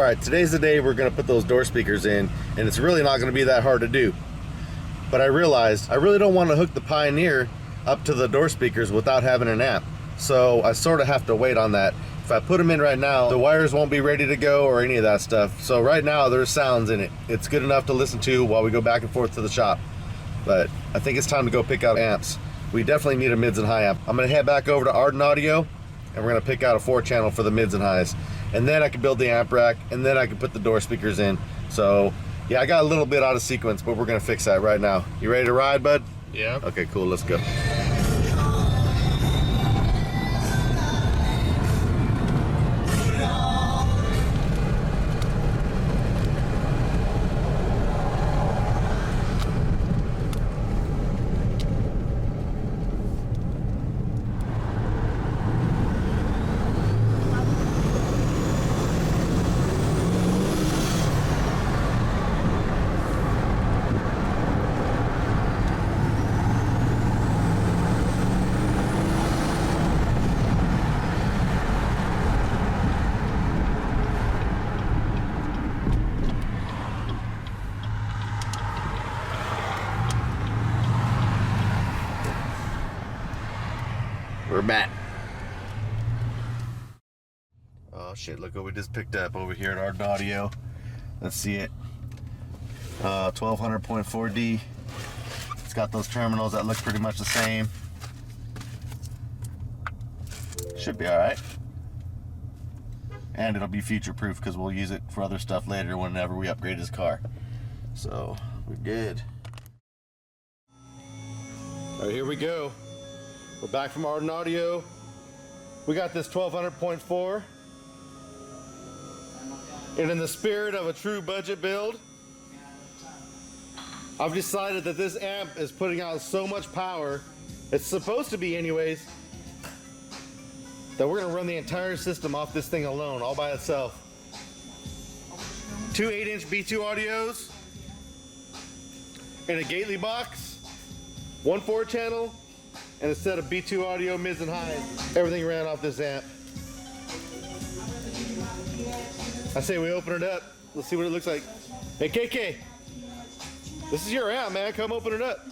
All right, today's the day we're gonna put those door speakers in, and it's really not gonna be that hard to do. But I realized I really don't want to hook the Pioneer up to the door speakers without having an amp. So I sort of have to wait on that. If I put them in right now, the wires won't be ready to go or any of that stuff. So right now there's sounds in it. It's good enough to listen to while we go back and forth to the shop. But I think it's time to go pick out amps. We definitely need a mids and high amp. I'm gonna head back over to Arden Audio and we're gonna pick out a 4-channel for the mids and highs. And then I can build the amp rack and then I can put the door speakers in. So yeah, I got a little bit out of sequence, but we're gonna fix that right now. You ready to ride, bud? Yeah. Okay, cool, let's go. We're back. Oh shit, look what we just picked up over here at Arden Audio. Let's see it. 1200.4D. It's got those terminals that look pretty much the same. Should be alright. And it'll be future proof because we'll use it for other stuff later whenever we upgrade his car. So, we're good. Alright, here we go. We're back from Arden Audio. We got this 1200.4. And in the spirit of a true budget build, I've decided that this amp is putting out so much power, it's supposed to be anyways, that we're gonna run the entire system off this thing alone, all by itself. 2 8-inch B2 audios, and a Gately box, 1 4-channel, and a set of B2 audio mids and highs. Everything ran off this amp. I say we open it up. Let's see what it looks like. Hey KK, this is your amp, man. Come open it up.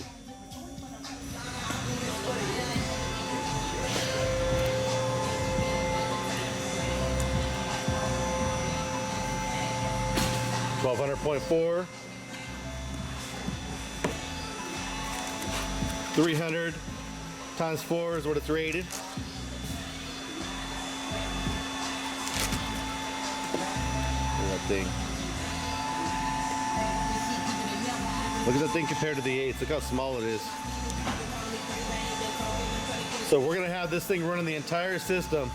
$1200.4, 300 times 4 is what it's rated. Look at that thing. Look at that thing compared to the 8s. Look how small it is. So we're gonna have this thing running the entire system.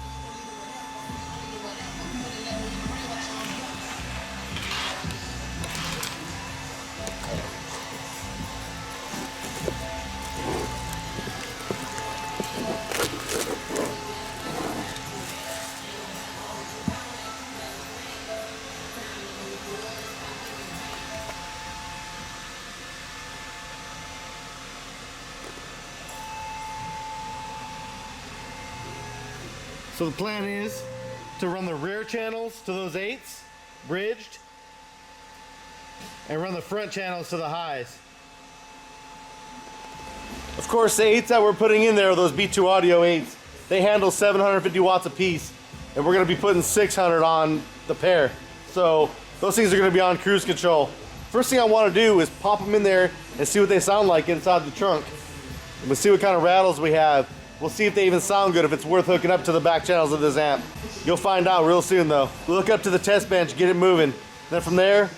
So the plan is to run the rear channels to those 8s, bridged, and run the front channels to the highs. Of course, the 8s that we're putting in there are those B2 Audio 8s. They handle 750 watts a piece, and we're gonna be putting 600 on the pair. So those things are gonna be on cruise control. First thing I wanna do is pop them in there and see what they sound like inside the trunk. And we'll see what kind of rattles we have. We'll see if they even sound good, if it's worth hooking up to the back channels of this amp. You'll find out real soon though. We'll hook up to the test bench, get it moving. Then from there,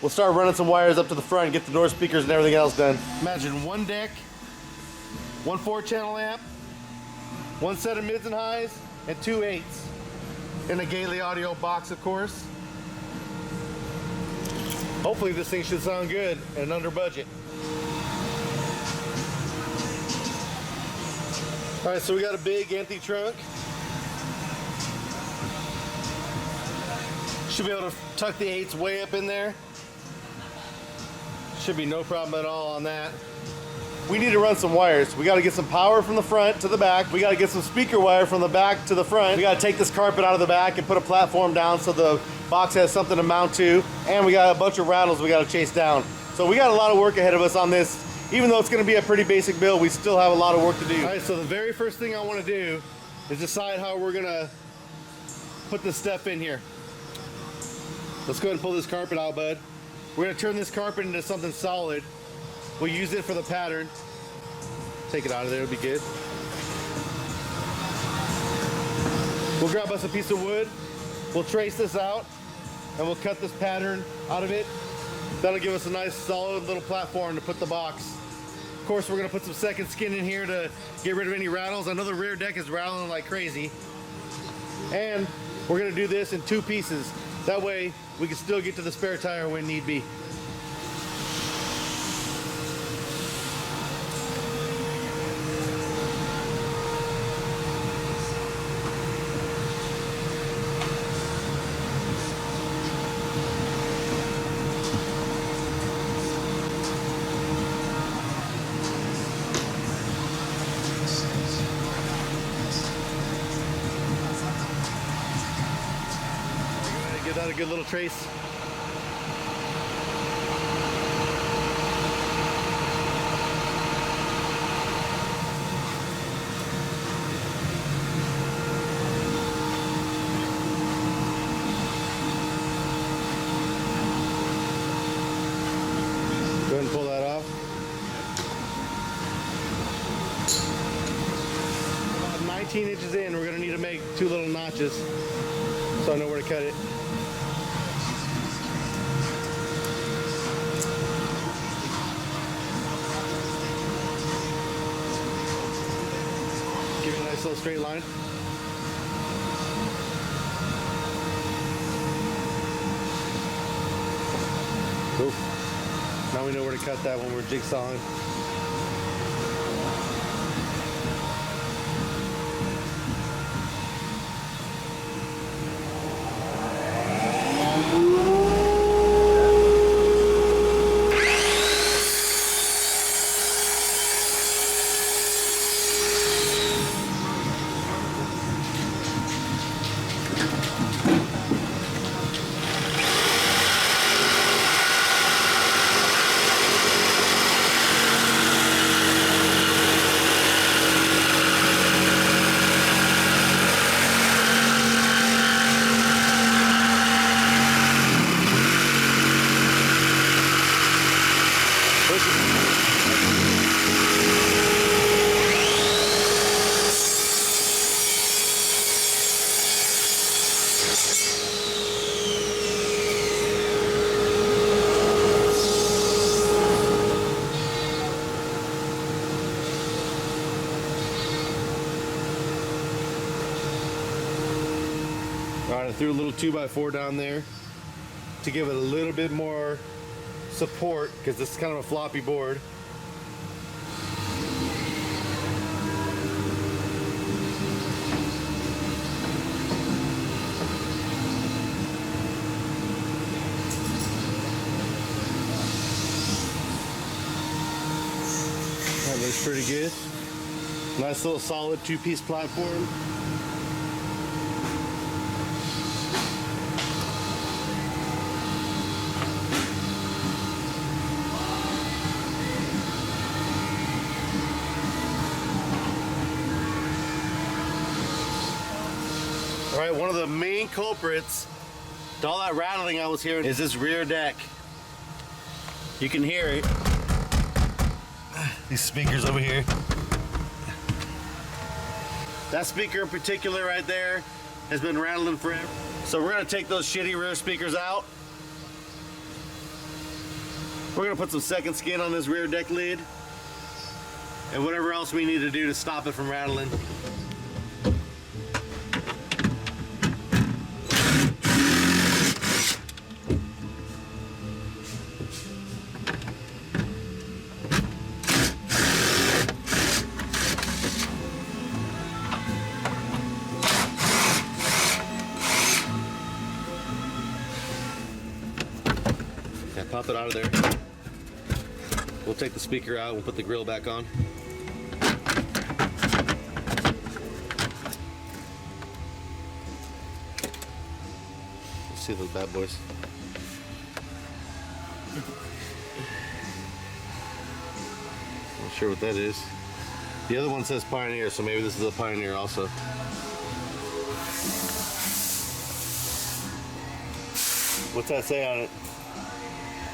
we'll start running some wires up to the front and get the door speakers and everything else done. Imagine 1 deck, 1 4-channel amp, 1 set of mids and highs, and 2 8s. In a Gately audio box, of course. Hopefully this thing should sound good and under budget. All right, so we got a big empty trunk. Should be able to tuck the 8s way up in there. Should be no problem at all on that. we need to run some wires. We got to get some power from the front to the back. We got to get some speaker wire from the back to the front. We got to take this carpet out of the back and put a platform down so the box has something to mount to. And we got a bunch of rattles we got to chase down. So we got a lot of work ahead of us on this. Even though it's going to be a pretty basic build, we still have a lot of work to do. All right, so the very first thing I want to do is decide how we're going to put this step in here. Let's go ahead and pull this carpet out, bud. We're going to turn this carpet into something solid. We'll use it for the pattern. Take it out of there, it'll be good. We'll grab us a piece of wood. We'll trace this out and we'll cut this pattern out of it. That'll give us a nice solid little platform to put the box. Of course, we're gonna put some second skin in here to get rid of any rattles. I know the rear deck is rattling like crazy. And we're gonna do this in 2 pieces. That way we can still get to the spare tire when need be. Give that a good little trace. Go ahead and pull that off. About 19 inches in, we're going to need to make 2 little notches so I know where to cut it. Give it a nice little straight line. Cool. Now we know where to cut that when we're jigsawing. Alright, I threw a little 2x4 down there to give it a little bit more support because this is kind of a floppy board. That looks pretty good. Nice little solid 2-piece platform. All right, one of the main culprits to all that rattling I was hearing is this rear deck. You can hear it. These speakers over here. That speaker in particular right there has been rattling forever. So we're gonna take those shitty rear speakers out. We're gonna put some second skin on this rear deck lid and whatever else we need to do to stop it from rattling. Yeah, pop it out of there. We'll take the speaker out, we'll put the grill back on. Let's see those bad boys. Not sure what that is. The other one says Pioneer, so maybe this is a Pioneer also. What's that say on it?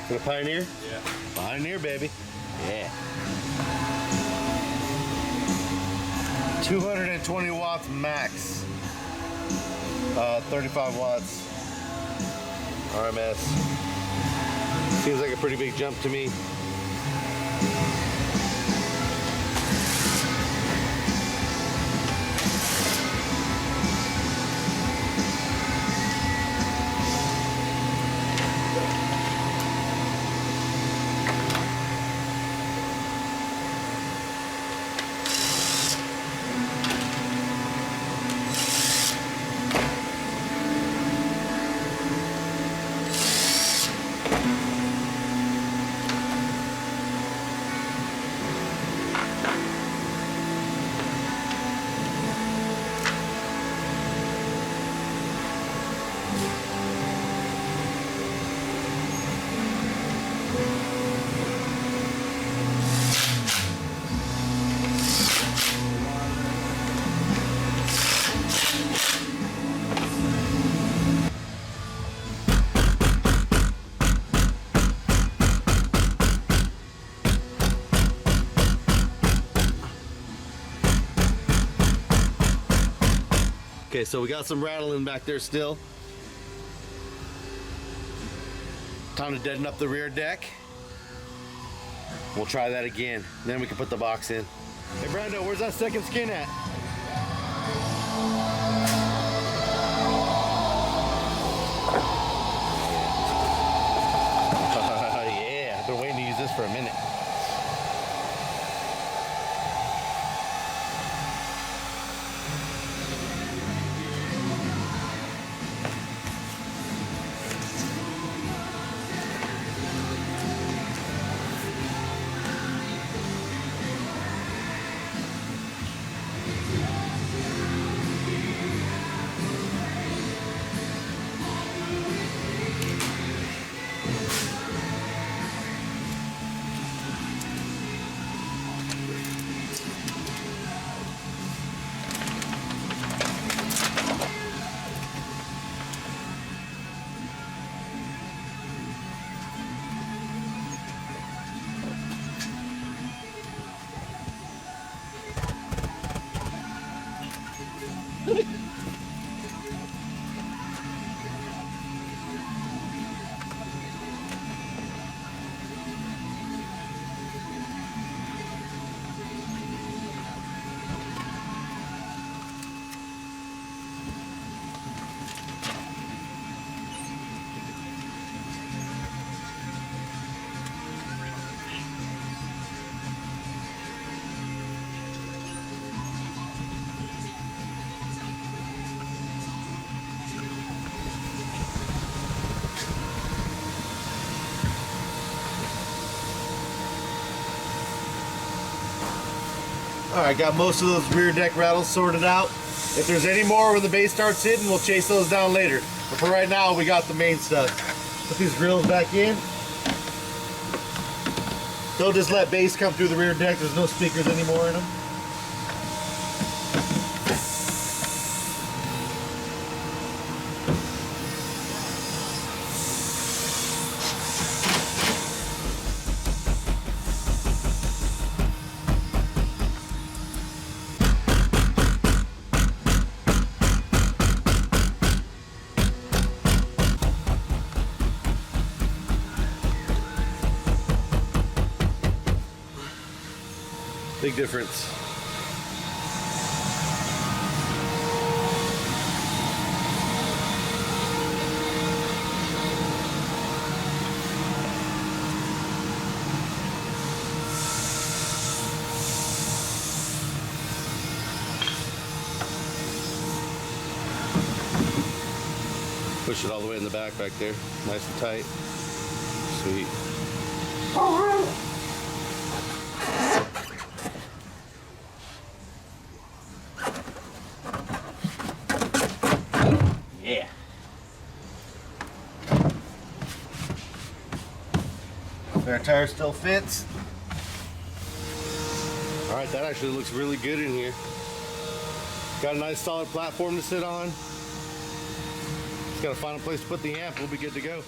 Is it a Pioneer? Yeah. Pioneer, baby. Yeah. 220 watts max. 35 watts. RMS. Seems like a pretty big jump to me. Okay, so we got some rattling back there still. Time to deaden up the rear deck. We'll try that again. Then we can put the box in. Hey Brando, where's that second skin at? Yeah, I've been waiting to use this for a minute. Alright, got most of those rear deck rattles sorted out. If there's any more where the base starts hitting, we'll chase those down later. But for right now, we got the main stuff. Put these grills back in. Don't just let bass come through the rear deck. There's no speakers anymore in them. Big difference. Push it all the way in the back there. Nice and tight. Sweet. Spare tire still fits. All right, that actually looks really good in here. Got a nice solid platform to sit on. Just gotta find a place to put the amp, we'll be good to go.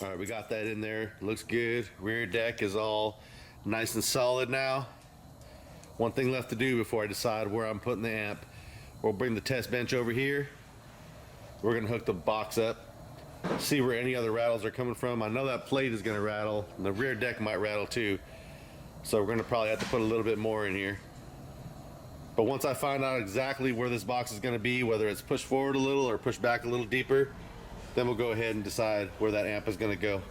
All right, we got that in there, looks good. Rear deck is all nice and solid now. One thing left to do before I decide where I'm putting the amp. We'll bring the test bench over here. We're gonna hook the box up, see where any other rattles are coming from. I know that plate is gonna rattle, and the rear deck might rattle too. So we're gonna probably have to put a little bit more in here. But once I find out exactly where this box is gonna be, whether it's pushed forward a little or pushed back a little deeper, then we'll go ahead and decide where that amp is gonna go.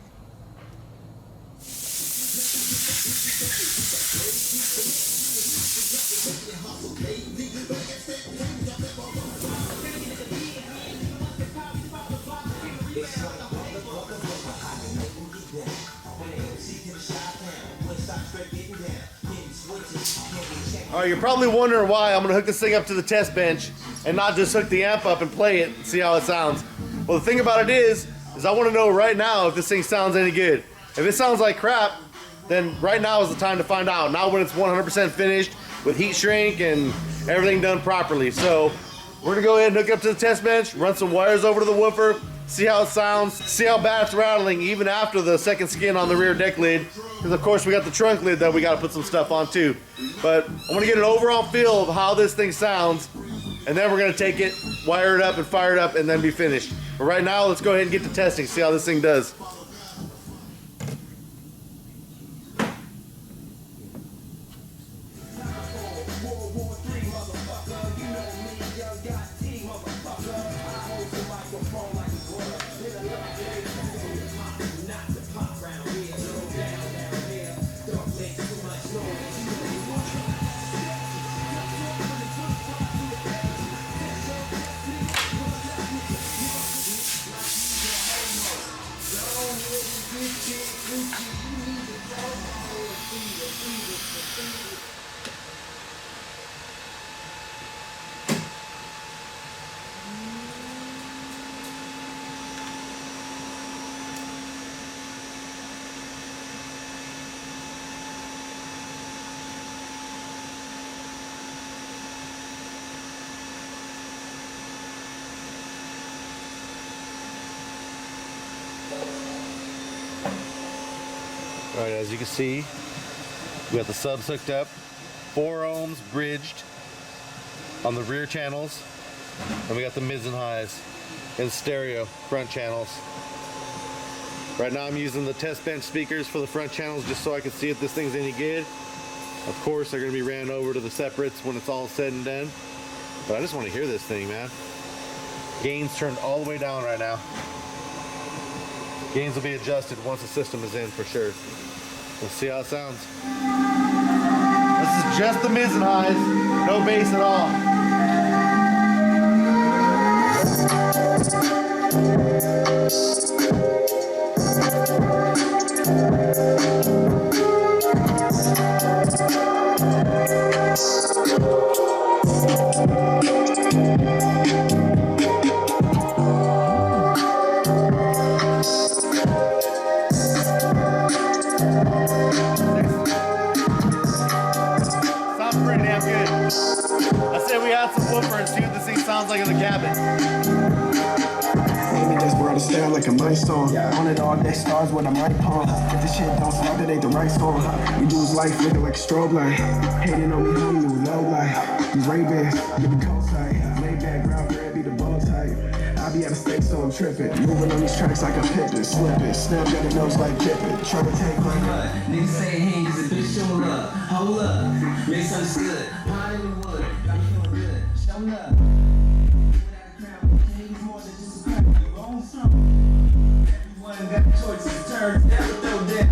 All right, you're probably wondering why I'm gonna hook this thing up to the test bench and not just hook the amp up and play it and see how it sounds. Well, the thing about it is I wanna know right now if this thing sounds any good. If it sounds like crap, then right now is the time to find out. Not when it's 100% finished with heat shrink and everything done properly. So we're gonna go ahead and hook it up to the test bench, run some wires over to the woofer, see how it sounds, see how bad it's rattling even after the second skin on the rear deck lid. Because of course we got the trunk lid that we gotta put some stuff on too. But I wanna get an overall feel of how this thing sounds, and then we're gonna take it, wire it up and fire it up and then be finished. But right now, let's go ahead and get to testing, see how this thing does. All right, as you can see, we got the subs hooked up, 4 ohms bridged on the rear channels, and we got the mids and highs in stereo front channels. Right now I'm using the test bench speakers for the front channels just so I can see if this thing's any good. Of course, they're gonna be ran over to the separates when it's all said and done. But I just want to hear this thing, man. Gains turned all the way down right now. Gains will be adjusted once the system is in for sure. We'll see how it sounds. This is just the mids and highs, no bass at all. Sounds like in the cabin. Amy just brought a style like a mic song. On it all day stars with a mic palm. If this shit don't stop, it ain't the right song. We use life looking like a strobe light. Hating on me, homie, new low light. These Ray-Bans, give me cold sight. Lay back, ground, grab, be the ball type. I be at a stake, so I'm tripping. Moving on these tracks like a Pippin. Slipping, snap got a nose like Pippin. Trying to take my cut. Niggas say he ain't cause the bitch showing up. Hold up, misunderstood. Pine in the wood, got me feeling good. Showing up. Everyone got choices to turn down, throw down.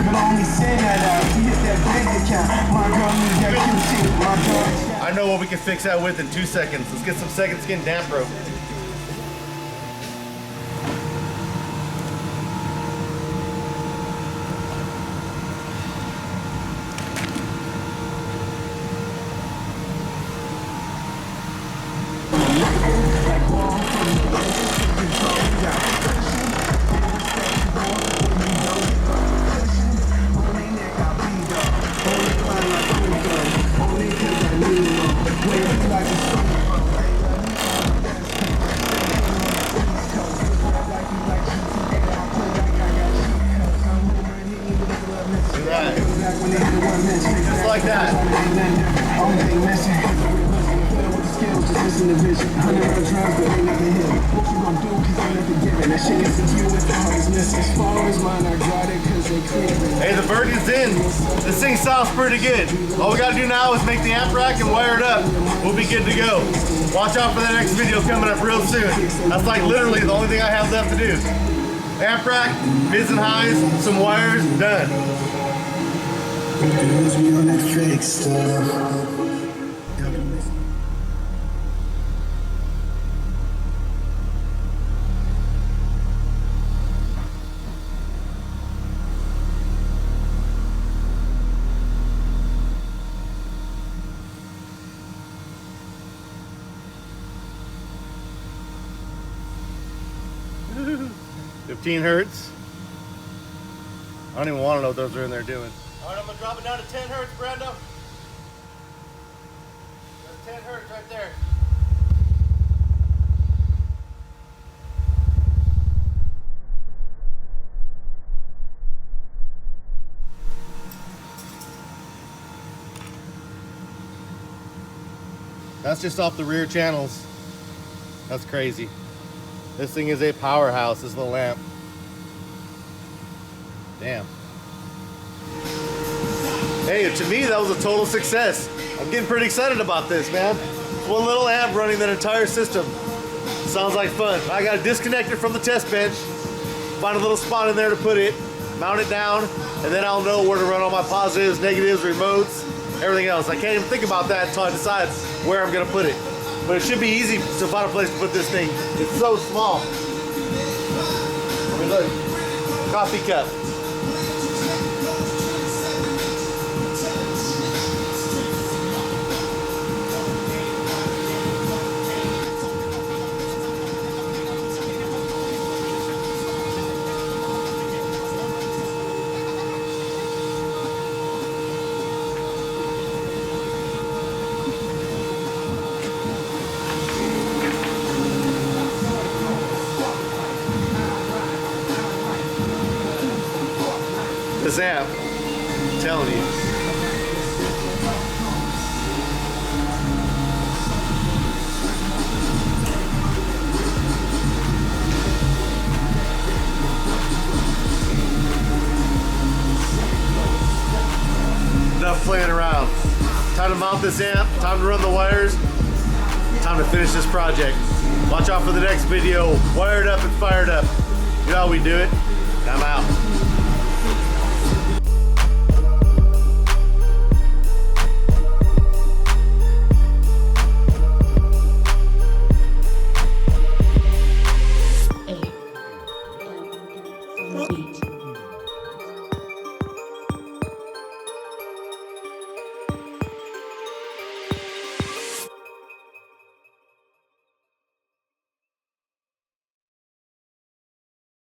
But only send that out. You hit that bank account. My girl need that QT. what we can fix that with in 2 seconds. Let's get some second skin damp rope. Just like that. Hey, the birdie's in. This thing sounds pretty good. All we gotta do now is make the amp rack and wire it up. We'll be good to go. Watch out for the next video coming up real soon. That's like literally the only thing I have left to do. Amp rack, mids and highs, some wires, done. We on that fake stuff. $15 hertz. I don't even want to know what those are in there doing. All right, I'm gonna drop it down to 10 hertz, Brando. That's 10 hertz right there. That's just off the rear channels. That's crazy. This thing is a powerhouse, this little lamp. Damn. Hey, to me, that was a total success. I'm getting pretty excited about this, man. One little amp running that entire system. Sounds like fun. I gotta disconnect it from the test bench, find a little spot in there to put it, mount it down, and then I'll know where to run all my positives, negatives, remotes, everything else. I can't even think about that until I decide where I'm gonna put it. But it should be easy to find a place to put this thing. It's so small. I mean, look, coffee cup. This amp, I'm telling you. Enough playing around. Time to mount this amp, time to run the wires, time to finish this project. Watch out for the next video, wired up and fired up. You know how we do it. I'm out. Beat.